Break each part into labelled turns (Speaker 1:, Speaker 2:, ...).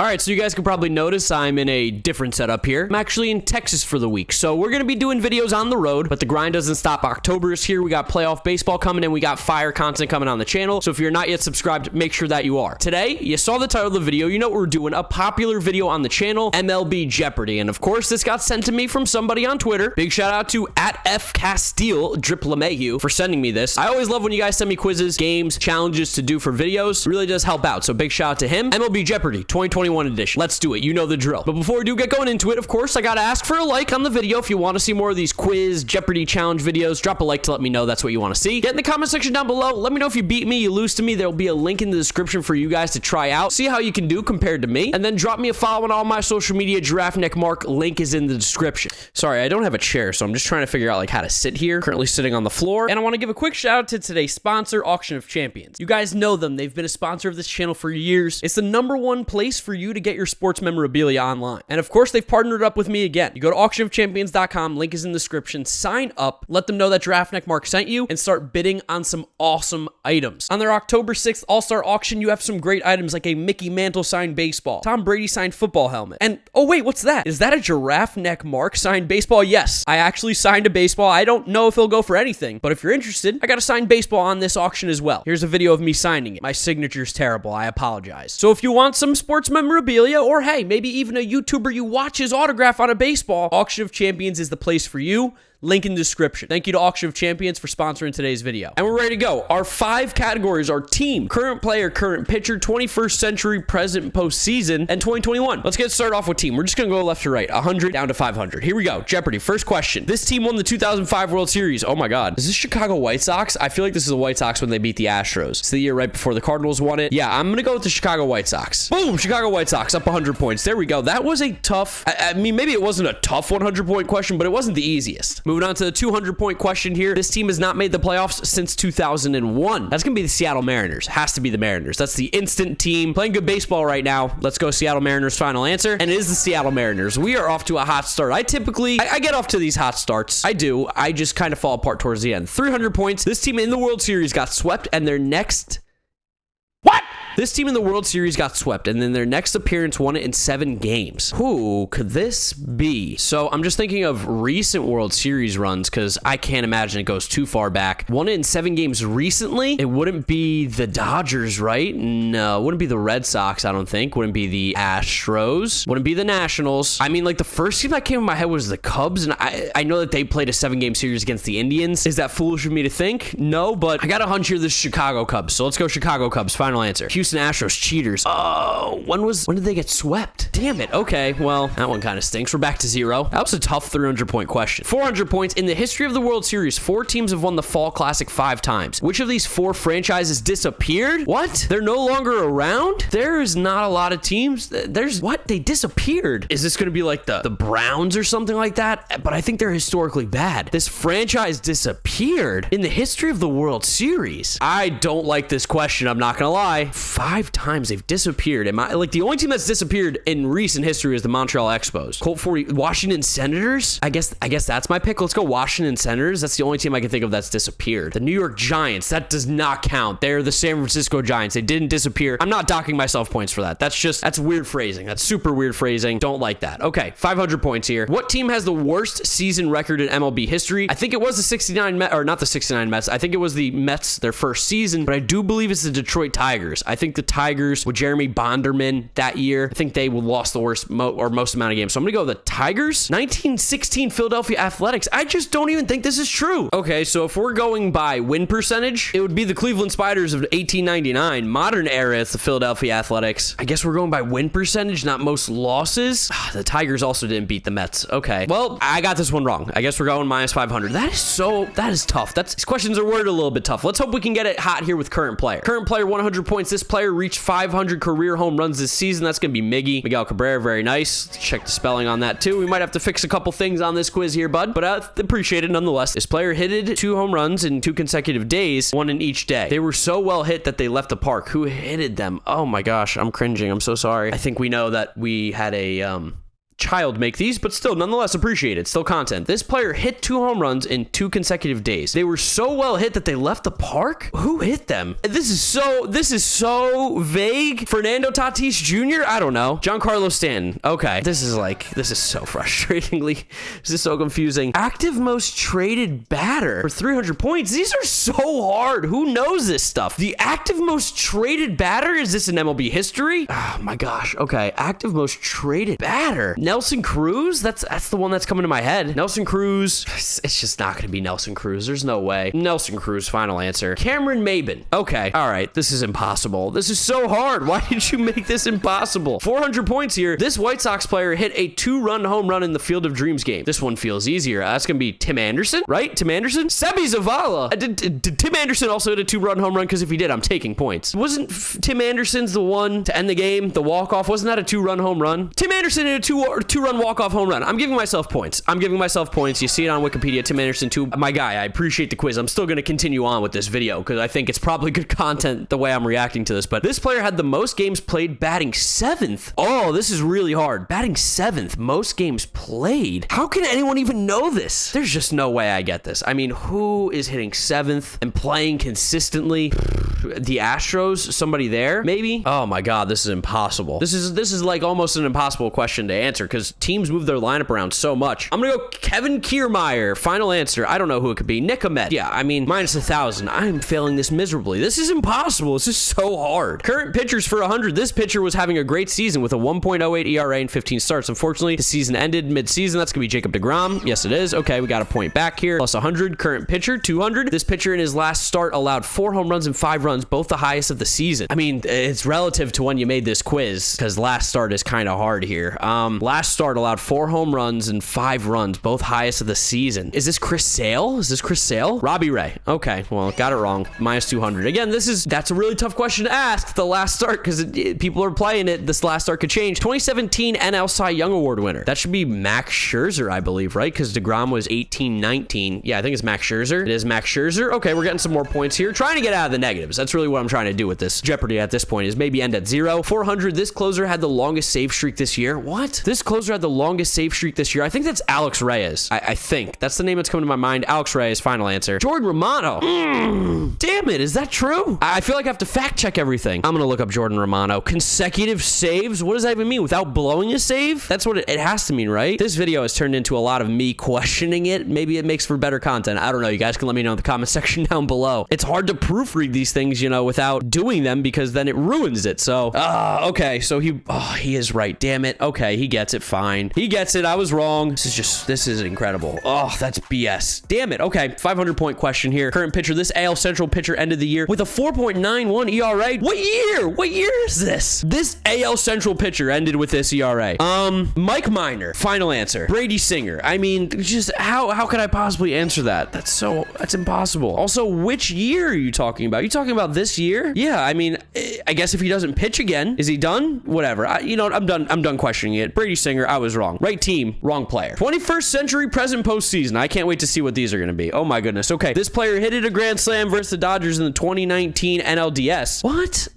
Speaker 1: All right, so you guys can probably notice I'm in a different setup here. I'm actually in Texas for the week, so we're going to be doing videos on the road, but the grind doesn't stop. October is here. We got playoff baseball coming, and we got fire content coming on the channel, so if you're not yet subscribed, make sure that you are. Today, you saw the title of the video. You know what we're doing, a popular video on the channel, MLB Jeopardy, and of course, this got sent to me from somebody on Twitter. Big shout out to @FCastile Drip LeMahieu for sending me this. I always love when you guys send me quizzes, games, challenges to do for videos. It really does help out, so big shout out to him. MLB Jeopardy 2021 edition. Let's do it. You know the drill. But before we do get going into it, of course, I gotta ask for a like on the video. If you want to see more of these quiz, Jeopardy challenge videos, drop a like to let me know that's what you want to see. Get in the comment section down below. Let me know if you beat me, you lose to me. There'll be a link in the description for you guys to try out. See how you can do compared to me. And then drop me a follow on all my social media. GiraffeNeckMarc. Link is in the description. Sorry, I don't have a chair, so I'm just trying to figure out like how to sit here. Currently sitting on the floor. And I want to give a quick shout out to today's sponsor, Auction of Champions. You guys know them. They've been a sponsor of this channel for years. It's the #1 place for you to get your sports memorabilia online. And of course, they've partnered up with me again. You go to auctionofchampions.com, link is in the description, sign up, let them know that GiraffeNeckMarc sent you, and start bidding on some awesome items. On their October 6th All-Star auction, you have some great items like a Mickey Mantle signed baseball, Tom Brady signed football helmet, and oh wait, what's that? Is that a GiraffeNeckMarc signed baseball? Yes, I actually signed a baseball. I don't know if it'll go for anything, but if you're interested, I got a signed baseball on this auction as well. Here's a video of me signing it. My signature's terrible, I apologize. So if you want some sports memorabilia, or hey, maybe even a YouTuber you watch his autograph on a baseball, Auction of Champions is the place for you. Link in the description. Thank you to Auction of Champions for sponsoring today's video. And we're ready to go. Our 5 categories are team, current player, current pitcher, 21st century, present, postseason, and 2021. Let's get started off with team. We're just going to go left to right, 100 down to 500. Here we go. Jeopardy. First question. This team won the 2005 World Series. Oh my God. Is this Chicago White Sox? I feel like this is the White Sox when they beat the Astros. It's the year right before the Cardinals won it. Yeah, I'm going to go with the Chicago White Sox. Boom. Chicago White Sox up 100 points. There we go. That was a tough, I mean, maybe it wasn't a tough 100-point question, but it wasn't the easiest. Moving on to the 200-point question here. This team has not made the playoffs since 2001. That's going to be the Seattle Mariners. Has to be the Mariners. That's the instant team. Playing good baseball right now. Let's go Seattle Mariners. Final answer. And it is the Seattle Mariners. We are off to a hot start. I get off to these hot starts. I do. I just kind of fall apart towards the end. 300 points. This team in the World Series got swept, and their next... What? This team in the World Series got swept, and then their next appearance won it in 7 games. Who could this be? So I'm just thinking of recent World Series runs because I can't imagine it goes too far back. Won it in 7 games recently. It wouldn't be the Dodgers, right? No, it wouldn't be the Red Sox, I don't think. Wouldn't be the Astros. Wouldn't be the Nationals. I mean, like the first team that came in my head was the Cubs, and I know that they played a 7-game series against the Indians. Is that foolish of me to think? No, but I got a hunch here this is Chicago Cubs. So let's go Chicago Cubs. Final answer. Houston Astros, cheaters. Oh, when did they get swept? Damn it. Okay, well, that one kind of stinks. We're back to 0. That was a tough 300-point question. 400 points. In the history of the World Series, 4 teams have won the Fall Classic 5 times. Which of these 4 franchises disappeared? What? They're no longer around? There is not a lot of teams. What? They disappeared. Is this going to be like the Browns or something like that? But I think they're historically bad. This franchise disappeared in the history of the World Series. I don't like this question. I'm not going to lie. 5 times they've disappeared. The only team that's disappeared in recent history is the Montreal Expos. Colt 40, Washington Senators? I guess that's my pick. Let's go Washington Senators. That's the only team I can think of that's disappeared. The New York Giants, that does not count. They're the San Francisco Giants. They didn't disappear. I'm not docking myself points for that. That's weird phrasing. That's super weird phrasing. Don't like that. Okay, 500 points here. What team has the worst season record in MLB history? I think it was the 69 Mets, or not the 69 Mets. I think it was the Mets, their first season, but I do believe it's the Detroit Tigers. I think the Tigers with Jeremy Bonderman that year, I think they lost the worst most amount of games. So I'm going to go with the Tigers. 1916 Philadelphia Athletics. I just don't even think this is true. Okay, so if we're going by win percentage, it would be the Cleveland Spiders of 1899. Modern era, it's the Philadelphia Athletics. I guess we're going by win percentage, not most losses. The Tigers also didn't beat the Mets. Okay, well, I got this one wrong. I guess we're going minus 500. That is tough. These questions are worded a little bit tough. Let's hope we can get it hot here with current player. Current player, 100 points. This player reached 500 career home runs this season. That's going to be Miguel Cabrera. Very nice. Check the spelling on that too. We might have to fix a couple things on this quiz here, bud, but I appreciate it nonetheless. This player hitted 2 home runs in 2 consecutive days, 1 in each day. They were so well hit that they left the park. Who hitted them? Oh my gosh, I'm cringing. I'm so sorry. I think we know that we had a child make these, but still nonetheless appreciated. Still content. This player hit 2 home runs in 2 consecutive days. They were so well hit that they left the park. Who hit them? This is so vague. Fernando Tatis Jr.? I don't know. Giancarlo Stanton. Okay. This is so frustratingly. This is so confusing. Active most traded batter for 300 points. These are so hard. Who knows this stuff? The active most traded batter? Is this in MLB history? Oh my gosh. Okay. Active most traded batter. Nelson Cruz? That's the one that's coming to my head. Nelson Cruz. It's just not going to be Nelson Cruz. There's no way. Nelson Cruz, final answer. Cameron Maybin. Okay. All right. This is impossible. This is so hard. Why did you make this impossible? 400 points here. This White Sox player hit a 2-run home run in the Field of Dreams game. This one feels easier. That's going to be Tim Anderson, right? Tim Anderson? Sebi Zavala. Did Tim Anderson also hit a 2-run home run? Because if he did, I'm taking points. Wasn't Tim Anderson's the one to end the game? The walk-off? Wasn't that a 2-run home run? Tim Anderson hit a 2-run walk-off home run. I'm giving myself points. You see it on Wikipedia. Tim Anderson, too. My guy, I appreciate the quiz. I'm still going to continue on with this video because I think it's probably good content the way I'm reacting to this. But this player had the most games played batting 7th. Oh, this is really hard. Batting 7th. Most games played. How can anyone even know this? There's just no way I get this. I mean, who is hitting 7th and playing consistently? The Astros? Somebody there? Maybe? Oh my God, this is impossible. This is like almost an impossible question to answer because teams move their lineup around so much. I'm gonna go Kevin Kiermaier. Final answer. I don't know who it could be. Nick Ahmed. Yeah, I mean, minus 1,000. I'm failing this miserably. This is impossible. This is so hard. Current pitchers for 100. This pitcher was having a great season with a 1.08 ERA and 15 starts. Unfortunately, the season ended mid-season. That's gonna be Jacob deGrom. Yes, it is. Okay, we got a point back here. Plus 100. Current pitcher, 200. This pitcher in his last start allowed 4 home runs and 5 runs, both the highest of the season. I mean, it's relative to when you made this quiz because last start is kind of hard here. Last start allowed 4 home runs and 5 runs, both highest of the season. Is this Chris Sale? Robbie Ray. Okay, well, got it wrong. Minus 200. Again, that's a really tough question to ask. The last start, because people are playing it. This last start could change. 2017 NL Cy Young Award winner. That should be Max Scherzer, I believe, right? Because DeGrom was 18-19. Yeah, I think it's Max Scherzer. It is Max Scherzer. Okay, we're getting some more points here. Trying to get out of the negatives. That's really what I'm trying to do with this Jeopardy at this point, is maybe end at 0. 400. This closer had the longest save streak this year. What? This closer had the longest save streak this year. I think that's Alex Reyes. I think. That's the name that's coming to my mind. Alex Reyes, final answer. Jordan Romano. Damn it. Is that true? I feel like I have to fact check everything. I'm going to look up Jordan Romano. Consecutive saves? What does that even mean? Without blowing a save? That's what it has to mean, right? This video has turned into a lot of me questioning it. Maybe it makes for better content. I don't know. You guys can let me know in the comment section down below. It's hard to proofread these things, without doing them because then it ruins it. So, okay. So he is right. Damn it. Okay. He gets it. Fine. He gets it. I was wrong. This is incredible. Oh, that's BS. Damn it. Okay. 500 point question here. Current pitcher. This AL Central pitcher ended the year with a 4.91 ERA. What year? What year is this? This AL Central pitcher ended with this ERA. Mike Minor. Final answer. Brady Singer. I mean, just how could I possibly answer that? That's impossible. Also, which year are you talking about? Are you talking about this year? Yeah, I mean, I guess if he doesn't pitch again, is he done? Whatever. I'm done questioning it. Brady Singer, I was wrong. Right team, wrong player. 21st century present postseason. I can't wait to see what these are going to be. Oh my goodness. Okay, this player hit a grand slam versus the Dodgers in the 2019 NLDS. What?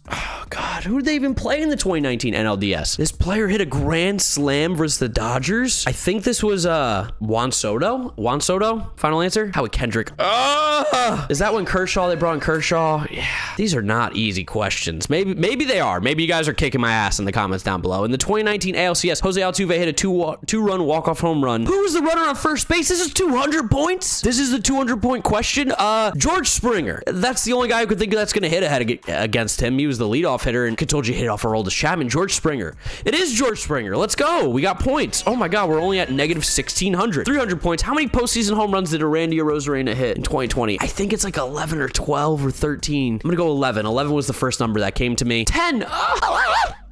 Speaker 1: Oh God, who did they even play in the 2019 NLDS? This player hit a grand slam versus the Dodgers. I think this was Juan Soto. Juan Soto. Final answer. Howie Kendrick. Is that when they brought in Kershaw? Yeah. These are not easy questions. Maybe they are. Maybe you guys are kicking my ass in the comments down below. In the 2019 ALCS, Jose Altuve hit a two-run walk-off home run. Who was the runner on first base? This is 200 points. This is the 200-point question. George Springer. That's the only guy who could think that's going to hit ahead against him. He was the leadoff hitter and could told you hit off Aroldis Chapman. George Springer. It is George Springer. Let's go. We got points. Oh my God, we're only at negative 1,600. 300 points. How many postseason home runs did Randy Arozarena hit in 2020? I think it's like 11 or 12 or 13. I'm going to go 11. 11 was the first number that came to me. 10.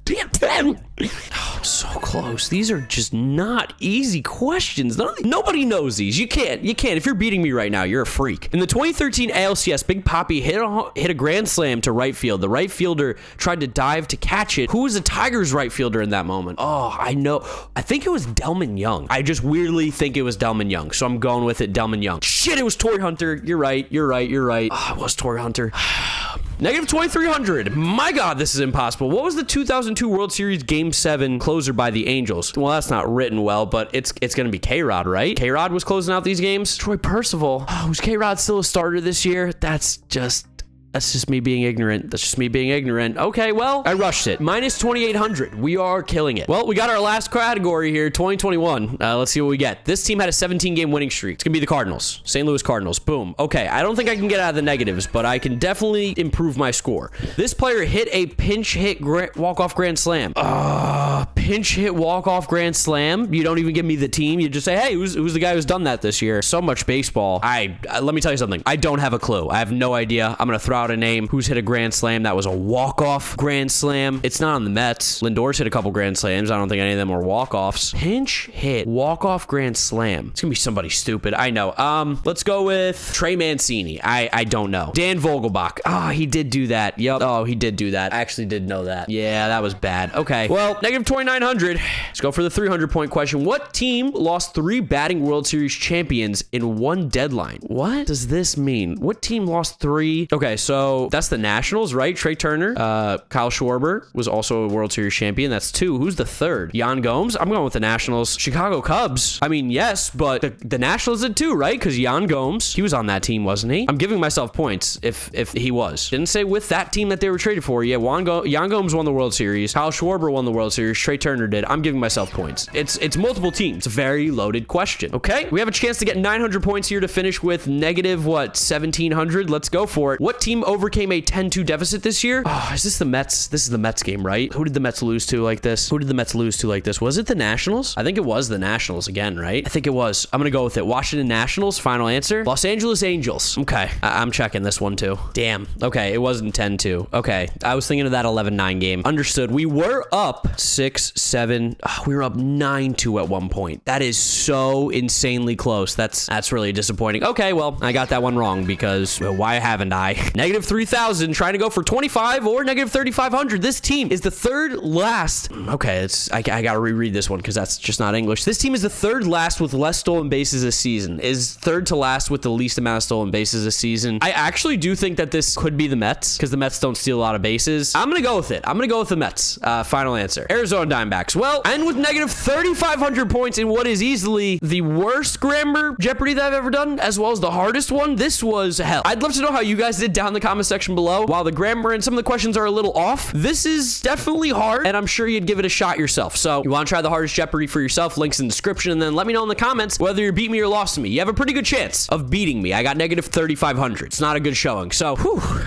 Speaker 1: Damn, 10. Oh, so close. These are just not easy questions. Nobody knows these. You can't. If you're beating me right now, you're a freak. In the 2013 ALCS, Big Papi hit a grand slam to right field. The right fielder tried to dive to catch it. Who was the Tigers right fielder in that moment? Oh, I know. I think it was Delman Young. I just weirdly think it was Delman Young. So I'm going with it, Delman Young. Shit, it was Torrey Hunter. You're right. Oh, it was Torrey Hunter. Negative 2,300. My God, this is impossible. What was the 2002 World Series Game 7 closer by the Angels? Well, that's not written well, but it's going to be K-Rod, right? K-Rod was closing out these games. Troy Percival. Oh, was K-Rod still a starter this year? That's just me being ignorant. That's just me being ignorant. Okay, well, I rushed it. Minus 2,800. We are killing it. Well, we got our last category here, 2021. Let's see what we get. This team had a 17-game winning streak. It's going to be the Cardinals. St. Louis Cardinals. Boom. Okay, I don't think I can get out of the negatives, but I can definitely improve my score. This player hit a pinch hit walk-off grand slam. Pinch hit walk-off grand slam? You don't even give me the team. You just say, hey, who's the guy who's done that this year? So much baseball. Let me tell you something. I don't have a clue. I have no idea. I'm going to throw out a name. Who's hit a grand slam? That was a walk-off grand slam. It's not on the Mets. Lindor's hit a couple grand slams. I don't think any of them were walk-offs. Pinch hit walk-off grand slam. It's gonna be somebody stupid. I know. Let's go with Trey Mancini. I don't know. Dan Vogelbach. Oh, he did do that. Yep. Oh, he did do that. I actually did know that. Yeah, that was bad. Okay. Well, negative 2,900. Let's go for the 300-point question. What team lost 3 batting World Series champions in one deadline? What does this mean? What team lost 3? Okay, so that's the Nationals, right? Trey Turner. Kyle Schwarber was also a World Series champion. That's 2. Who's the 3rd? Jan Gomes? I'm going with the Nationals. Chicago Cubs. I mean, yes, but the Nationals did too, right? Because Jan Gomes, he was on that team, wasn't he? I'm giving myself points if he was. Didn't say with that team that they were traded for. Yeah, Jan Gomes won the World Series. Kyle Schwarber won the World Series. Trey Turner did. I'm giving myself points. It's multiple teams. It's a very loaded question. Okay, we have a chance to get 900 points here to finish with negative, 1,700? Let's go for it. What team overcame a 10-2 deficit this year? Oh, is this the Mets? This is the Mets game, right? Who did the Mets lose to like this? Was it the Nationals? I think it was the Nationals again, right? I think it was. I'm gonna go with it. Washington Nationals, final answer. Los Angeles Angels. Okay, I'm checking this one too. Damn. Okay, it wasn't 10-2. Okay, I was thinking of that 11-9 game. Understood. We were up 6-7. Oh, we were up 9-2 at one point. That is so insanely close. That's really disappointing. Okay, well, I got that one wrong because why haven't I? Negative 3,000, trying to go for 25 or negative 3,500. This team is the 3rd last. Okay, I gotta reread this one because that's just not English. This team is the 3rd last with less stolen bases this season. Is 3rd to last with the least amount of stolen bases this season. I actually do think that this could be the Mets because the Mets don't steal a lot of bases. I'm gonna go with it. I'm gonna go with the Mets. Final answer. Arizona Diamondbacks. Well, and with negative 3,500 points in what is easily the worst grammar Jeopardy that I've ever done, as well as the hardest one, this was hell. I'd love to know how you guys did down in the comment section below. While the grammar and some of the questions are a little off, this is definitely hard, and I'm sure you'd give it a shot yourself. So you want to try the hardest Jeopardy for yourself, links in the description, and then let me know in the comments whether you beat me or lost to me. You have a pretty good chance of beating me. I got negative 3,500. It's not a good showing. So,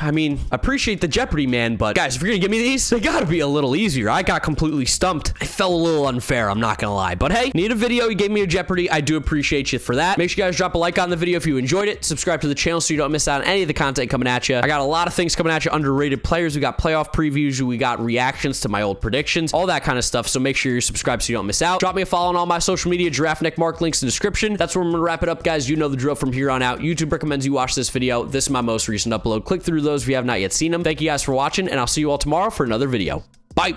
Speaker 1: I mean, appreciate the Jeopardy, man, but guys, if you're gonna give me these, they gotta be a little easier. I got completely stumped. I felt a little unfair, I'm not gonna lie. But hey, need a video, you gave me a Jeopardy. I do appreciate you for that. Make sure you guys drop a like on the video if you enjoyed it. Subscribe to the channel so you don't miss out on any of the content coming at you. I got a lot of things coming at you, underrated players. We got playoff previews, we got reactions to my old predictions, all that kind of stuff. So make sure you're subscribed so you don't miss out. Drop me a follow on all my social media, GiraffeNeckMarc, links in the description. That's where I'm gonna wrap it up, guys. You know the drill from here on out. YouTube recommends you watch this video. This is my most recent upload. Click through those if you have not yet seen them. Thank you guys for watching, and I'll see you all tomorrow for another video. Bye.